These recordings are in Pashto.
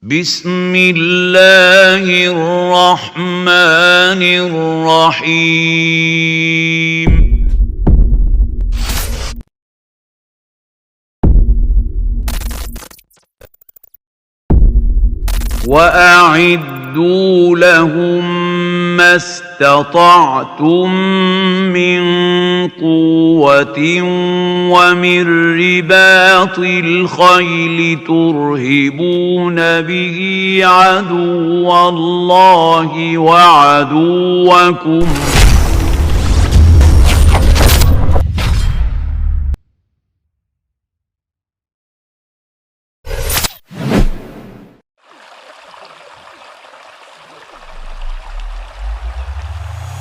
بسم الله الرحمن الرحيم وأعدوا لهم ما استطعتم من قوة ومن رباط الخيل ترهبون به عدو الله وعدوكم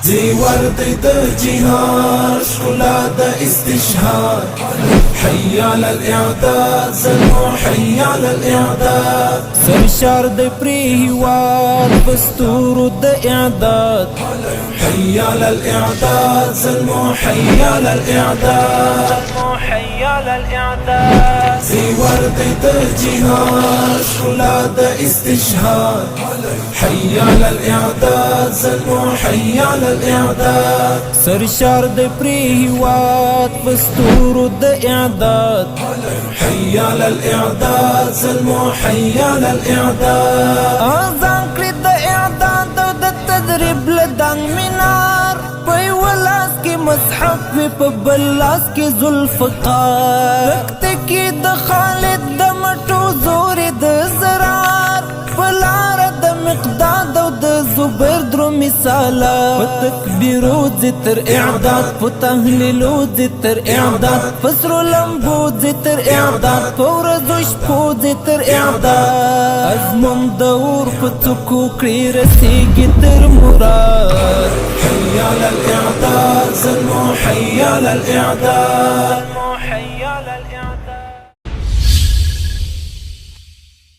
زيورد جهاد شغلاد استشهاد حي على الإعداد زلمو حي على الإعداد سرشار د پریوار پستورو د اعداد حي على الإعداد زلمو حي على الإعداد حي على الاعداد زيورد جهاد شغلاد استشهاد حي على الإعداد زلمو حي على الإعداد سرشار د پریوار پستورو د اعداد حي على الإعداد زلمو حي على الإعداد اذان کړی د اعداد او د تدریب لدنګ مینار په ولاس کې مصحف په بلاس کې ذوالفقار تکي د خالد د مټو زور د زرار پلار د مقداد او د زبیر درو مثالا په تکبیرو تر اعداد په تهلیلو تر اعداد فسرو لمبو تر اعداد پورزو شپو تر اعداد ازمم دور په تکو کړی رسیږي تر مراد حي على الإعداد زلمو حي على الإعداد حي على الاعداد